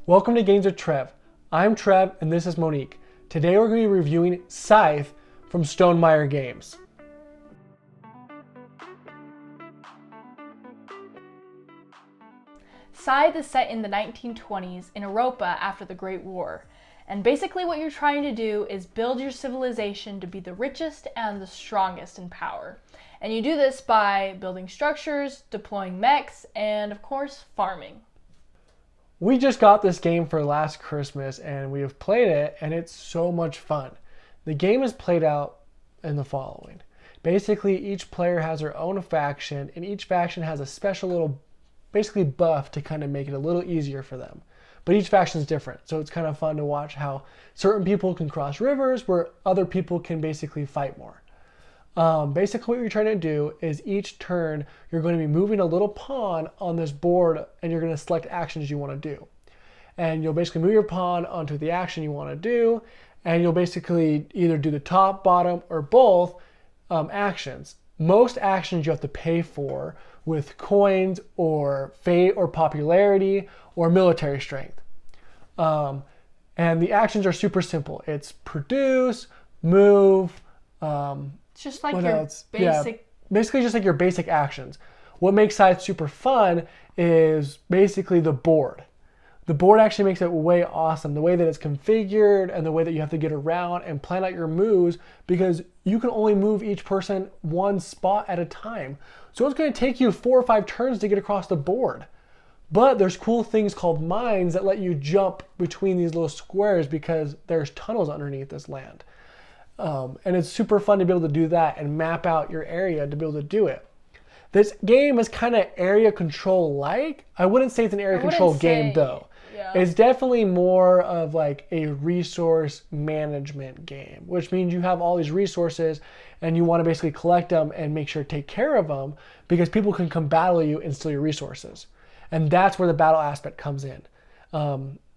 Welcome to Games with Trev. I'm Trev and this is Monique. Today we're going to be reviewing Scythe from Stonemaire Games. Scythe is set in the 1920s in Europa after the Great War. And basically what you're trying to do is build your civilization to be the richest and the strongest in power. And you do this by building structures, deploying mechs, and of course, farming. We just got this game for last Christmas and we have played it and it's so much fun. The game is played out in the following. Basically, each player has their own faction and each faction has a special little basically buff to kind of make it a little easier for them. But each faction is different, so it's kind of fun to watch how certain people can cross rivers where other people can basically fight more. Basically what you're trying to do is each turn you're going to be moving a little pawn on this board and you're going to select actions you want to do. And you'll basically move your pawn onto the action you want to do, and you'll basically either do the top, bottom, or both actions. Most actions you have to pay for with coins or fate or popularity or military strength. And the actions are super simple. It's produce, move, It's just like your basic... basically just like your basic actions. What makes Scythe super fun is basically the board. The board actually makes it way awesome. The way that it's configured and the way that you have to get around and plan out your moves, because you can only move each person one spot at a time. So it's going to take you 4 or 5 turns to get across the board. But there's cool things called mines that let you jump between these little squares because there's tunnels underneath this land. And it's super fun to be able to do that and map out your area to be able to do it. This game is kind of area control like. I wouldn't say it's an area control game though. Yeah. It's definitely more of like a resource management game, which means you have all these resources and you want to basically collect them and make sure to take care of them because people can come battle you and steal your resources. And that's where the battle aspect comes in.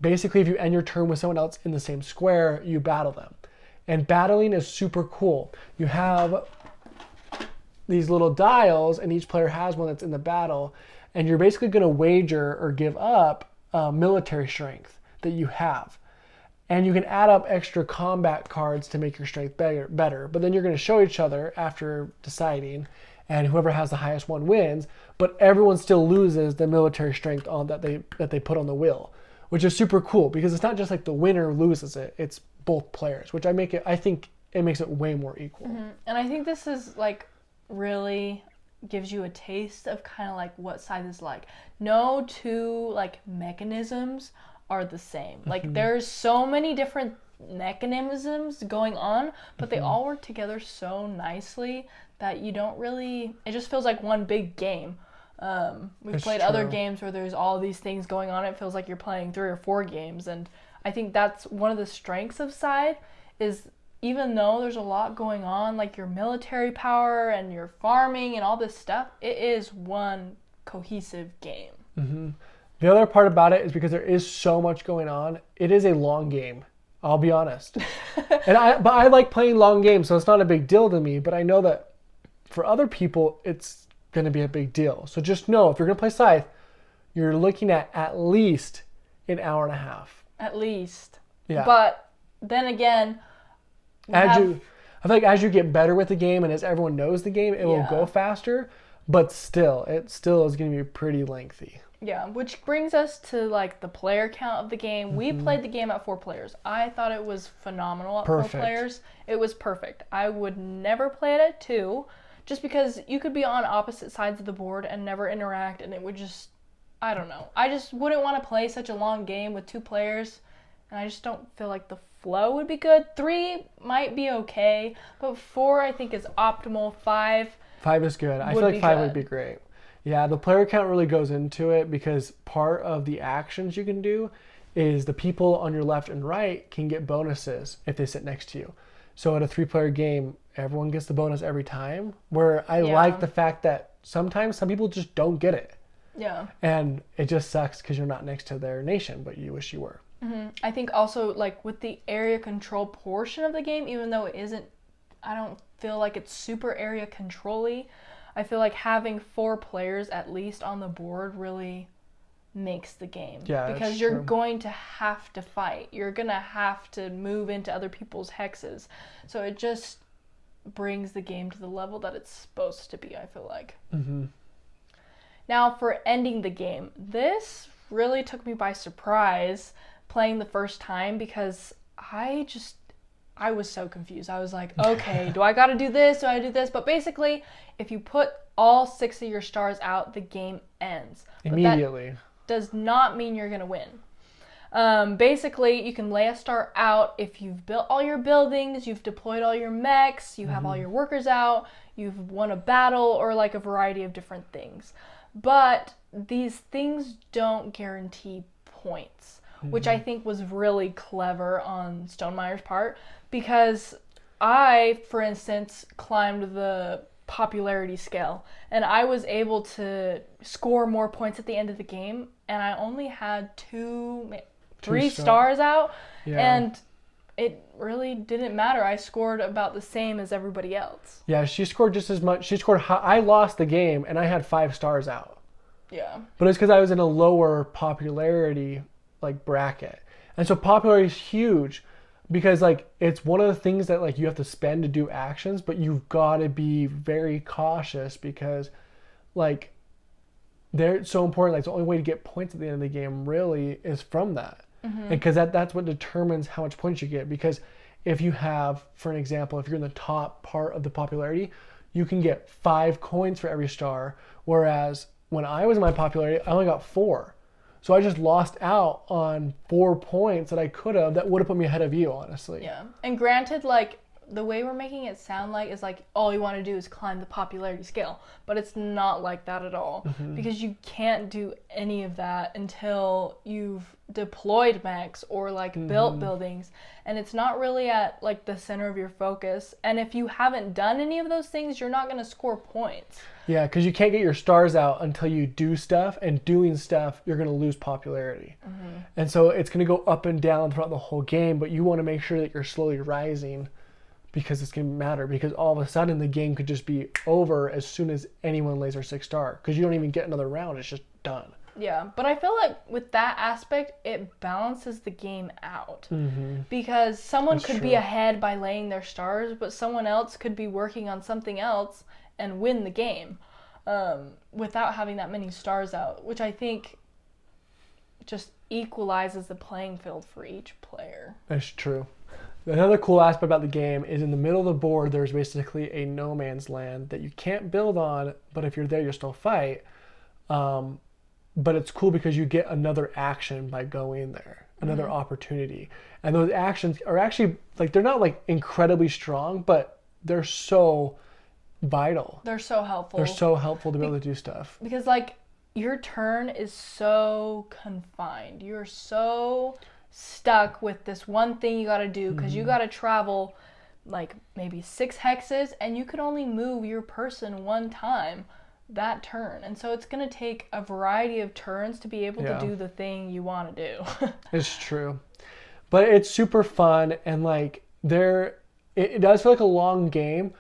Basically, if you end your turn with someone else in the same square, you battle them. And battling is super cool. You have these little dials and each player has one that's in the battle, and you're basically going to wager or give up military strength that you have. And you can add up extra combat cards to make your strength better. But then you're going to show each other after deciding, and whoever has the highest one wins, but everyone still loses the military strength on that they put on the wheel, which is super cool because it's not just like the winner loses it, it's both players, which I think it makes it way more equal. Mm-hmm. And I think this is like really gives you a taste of kind of like what Scythe is like. No two like mechanisms are the same. Like there's so many different mechanisms going on, but they all work together so nicely that you don't really, it just feels like one big game. We've played other games where there's all these things going on. It feels like you're playing 3 or 4 games, and I think that's one of the strengths of Scythe is even though there's a lot going on, like your military power and your farming and all this stuff, it is one cohesive game. Mm-hmm. The other part about it is because there is so much going on, it is a long game. I'll be honest. But I like playing long games, so it's not a big deal to me, but I know that for other people, it's going to be a big deal. So just know, if you're going to play Scythe, you're looking at least an hour and a half. At least. Yeah. But then again, I feel like as you get better with the game and as everyone knows the game, it will go faster, but still, it still is going to be pretty lengthy. Yeah, which brings us to like the player count of the game. We played the game at 4 players. I thought it was phenomenal at 4 players. It was perfect. I would never play it at 2, just because you could be on opposite sides of the board and never interact, and it would just, I don't know. I just wouldn't want to play such a long game with 2 players, and I just don't feel like the flow would be good. 3 might be okay, but 4 I think is optimal. 5 is good. I feel like 5 would be great. Yeah, the player count really goes into it because part of the actions you can do is the people on your left and right can get bonuses if they sit next to you. So at a 3-player game, everyone gets the bonus every time, where I like the fact that sometimes some people just don't get it. Yeah. And it just sucks because you're not next to their nation, but you wish you were. Mm-hmm. I think also like with the area control portion of the game, even though it isn't, I don't feel like it's super area control-y. I feel like having 4 players at least on the board really makes the game. Yeah, because that's you're true. going to have to fight. You're going to have to move into other people's hexes. So it just brings the game to the level that it's supposed to be, I feel like. Mm-hmm. Now, for ending the game, this really took me by surprise playing the first time because I was so confused. I was like, okay, do I got to do this? Do I do this? But basically, if you put all 6 of your stars out, the game ends. Immediately. But that does not mean you're going to win. Basically, you can lay a star out if you've built all your buildings, you've deployed all your mechs, you have all your workers out, you've won a battle, or like a variety of different things. But these things don't guarantee points, which I think was really clever on Stonemaier's part, because I, for instance, climbed the popularity scale and I was able to score more points at the end of the game, and I only had three stars out. Yeah. And it really didn't matter. I scored about the same as everybody else. Yeah, she scored just as much. I lost the game and I had 5 stars out. Yeah. But it's because I was in a lower popularity like bracket. And so popularity is huge because like it's one of the things that like you have to spend to do actions, but you've got to be very cautious because like they're so important. Like the only way to get points at the end of the game really is from that. Mm-hmm. Because that's what determines how much points you get. Because if you have, for an example, if you're in the top part of the popularity, you can get 5 coins for every star. Whereas when I was in my popularity, I only got 4. So I just lost out on 4 points that I could have that would have put me ahead of you, honestly. Yeah. And granted, like, the way we're making it sound like is like all you want to do is climb the popularity scale. But it's not like that at all. Mm-hmm. Because you can't do any of that until you've deployed mechs or like built buildings. And it's not really at like the center of your focus. And if you haven't done any of those things, you're not going to score points. Yeah, because you can't get your stars out until you do stuff, and doing stuff, you're going to lose popularity. Mm-hmm. And so it's going to go up and down throughout the whole game, but you want to make sure that you're slowly rising because it's going to matter, because all of a sudden the game could just be over as soon as anyone lays their 6 star, because you don't even get another round, it's just done. Yeah, but I feel like with that aspect, it balances the game out. Mm-hmm. Because someone could be ahead by laying their stars, but someone else could be working on something else and win the game without having that many stars out, which I think just equalizes the playing field for each player. That's true. Another cool aspect about the game is in the middle of the board, there's basically a no man's land that you can't build on, but if you're there, you'll still fight. But it's cool because you get another action by going there, another opportunity. And those actions are actually, like, they're not like incredibly strong, but they're so vital. They're so helpful. They're so helpful to be able to do stuff. Because, like, your turn is so confined. You're so stuck with this one thing you got to do because you got to travel, like, maybe 6 hexes, and you could only move your person one time that turn. And so it's going to take a variety of turns to be able to do the thing you want to do. It's true. But it's super fun, and, like, it does feel like a long game.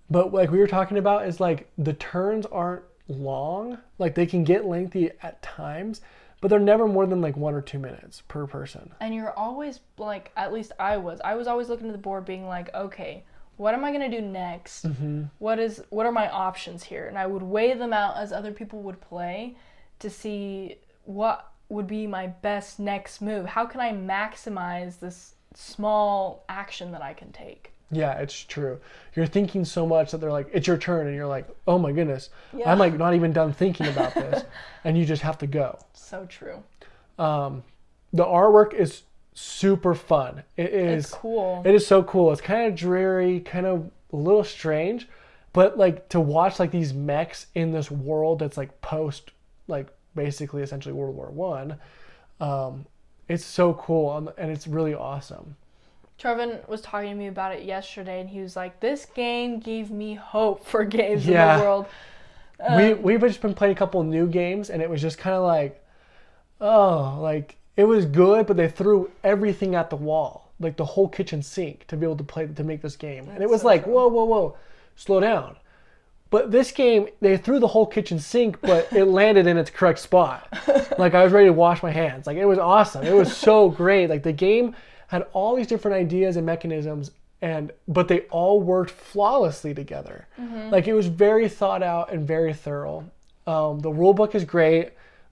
But like we were talking about is like the turns aren't long. Like they can get lengthy at times, but they're never more than like 1 or 2 minutes per person. And you're always like, at least I was always looking at the board being like, okay, what am I going to do next? Mm-hmm. What are my options here? And I would weigh them out as other people would play to see what would be my best next move. How can I maximize this small action that I can take? Yeah, it's true. You're thinking so much that they're like, it's your turn. And you're like, oh my goodness. Yeah. I'm like not even done thinking about this. And you just have to go. So true. The artwork is super fun. It's cool. It is so cool. It's kind of dreary, kind of a little strange. But like to watch like these mechs in this world that's like post, like basically essentially World War I. It's so cool and it's really awesome. Trevin was talking to me about it yesterday, and he was like, this game gave me hope for games in the world. We've just been playing a couple of new games, and it was just kind of like, oh, like, it was good, but they threw everything at the wall, like the whole kitchen sink to be able to make this game. And it was so like, true. Whoa, slow down. But this game, they threw the whole kitchen sink, but it landed in its correct spot. Like, I was ready to wash my hands. Like, it was awesome. It was so great. Like, the game had all these different ideas and mechanisms, but they all worked flawlessly together. Like, it was very thought out and very thorough. The rule book is great.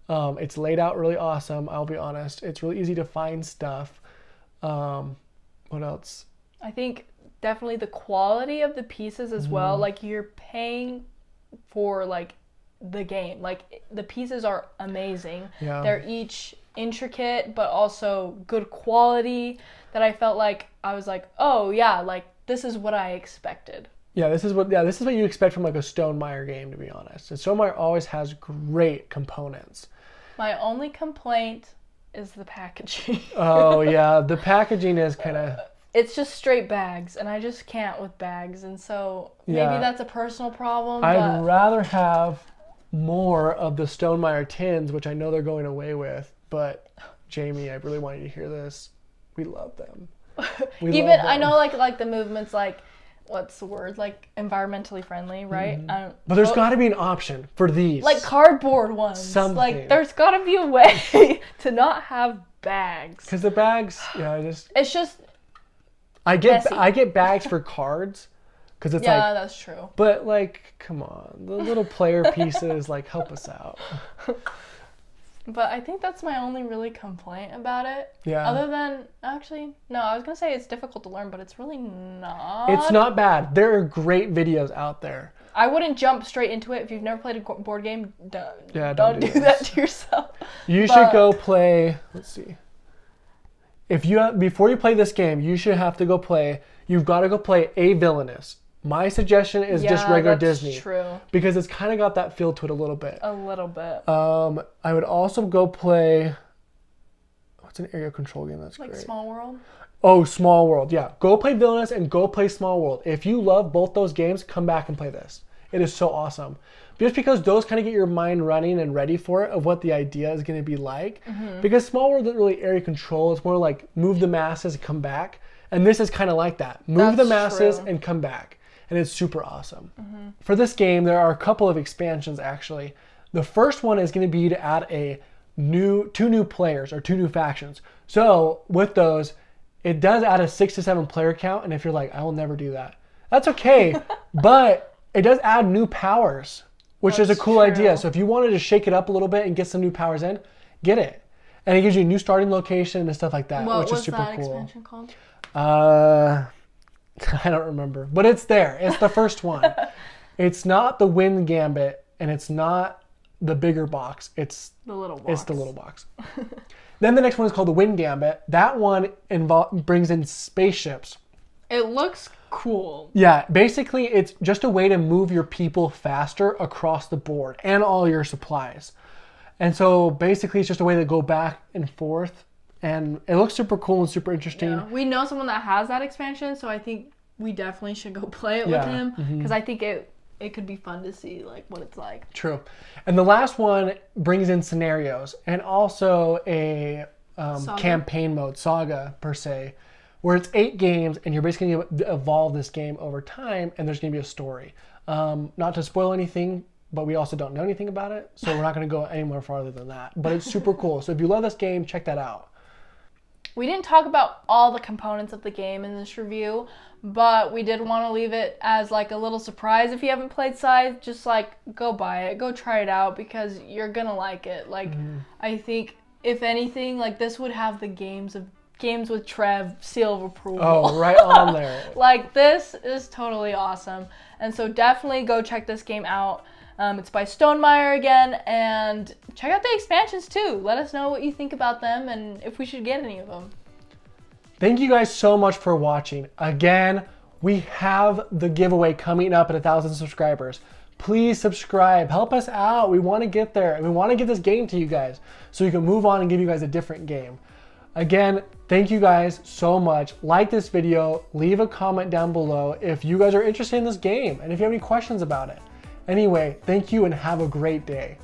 It's laid out really awesome, I'll be honest. It's really easy to find stuff. What else? I think definitely the quality of the pieces as well. Like, you're paying for like the game. Like, the pieces are amazing. Yeah. They're each intricate but also good quality, that I felt like I was like, oh yeah, like this is what I expected. Yeah, this is what you expect from like a Stonemaire game, to be honest. And Stonemaire always has great components. My only complaint is the packaging. Oh yeah, the packaging is kind of... It's just straight bags, and I just can't with bags, and so maybe that's a personal problem. I'd rather have more of the Stonemaire tins, which I know they're going away with, but Jamie, I really want you to hear this. We love them. Even I know like the movement's like, what's the word? Like environmentally friendly, right? But there's got to be an option for these. Like cardboard ones. Something. Like there's got to be a way to not have bags. Because the bags, it's just... I get bags for cards, because it's yeah, that's true. But like, come on, the little player pieces, like, help us out. But I think that's my only really complaint about it. Yeah. Other than, actually, no, I was gonna say it's difficult to learn, but it's really not. It's not bad. There are great videos out there. I wouldn't jump straight into it. If you've never played a board game, don't do this. that to yourself. You should go play. Let's see. Before you play this game, you've got to go play A Villainous. My suggestion is just regular Disney. True. Because it's kind of got that feel to it a little bit. A little bit. I would also go play... What's an area control game that's great? Like Small World? Oh, Small World, yeah. Go play Villainous and go play Small World. If you love both those games, come back and play this. It is so awesome. Just because those kind of get your mind running and ready for it, of what the idea is going to be like. Because Small World isn't really area control. It's more like move the masses and come back. And this is kind of like that. Move the masses and come back. And it's super awesome. For this game, there are a couple of expansions, actually. The first one is going to be to add two new players, or two new factions. So with those, it does add a 6 to 7 player count. And if you're like, I will never do that, that's okay. But it does add new powers, which is a cool idea. So if you wanted to shake it up a little bit and get some new powers in, get it. And it gives you a new starting location and stuff like that, which is super cool. What was that expansion called? I don't remember, but it's there. It's the first one. It's not the Wind Gambit, and it's not the bigger box. It's the little box. It's the little box. Then the next one is called the Wind Gambit. That one brings in spaceships. It looks cool. Yeah, basically it's just a way to move your people faster across the board and all your supplies. And so basically it's just a way to go back and forth. And it looks super cool and super interesting. Yeah. We know someone that has that expansion, so I think we definitely should go play it with him. Because I think it could be fun to see like what it's like. True. And the last one brings in scenarios and also a campaign mode, saga per se, where it's 8 games and you're basically going to evolve this game over time, and there's going to be a story. Not to spoil anything, but we also don't know anything about it, so we're not going to go any more farther than that. But it's super cool. So if you love this game, check that out. We didn't talk about all the components of the game in this review, but we did want to leave it as like a little surprise. If you haven't played Scythe, just like go buy it, go try it out, because you're going to like it. Like I think if anything, like this would have the Games with Trev seal of approval. Oh, right on there. Like this is totally awesome. And so definitely go check this game out. It's by Stonemaire again, and check out the expansions too. Let us know what you think about them and if we should get any of them. Thank you guys so much for watching. Again, we have the giveaway coming up at 1,000 subscribers. Please subscribe. Help us out. We want to get there. We want to get this game to you guys so we can move on and give you guys a different game. Again, thank you guys so much. Like this video. Leave a comment down below if you guys are interested in this game and if you have any questions about it. Anyway, thank you and have a great day.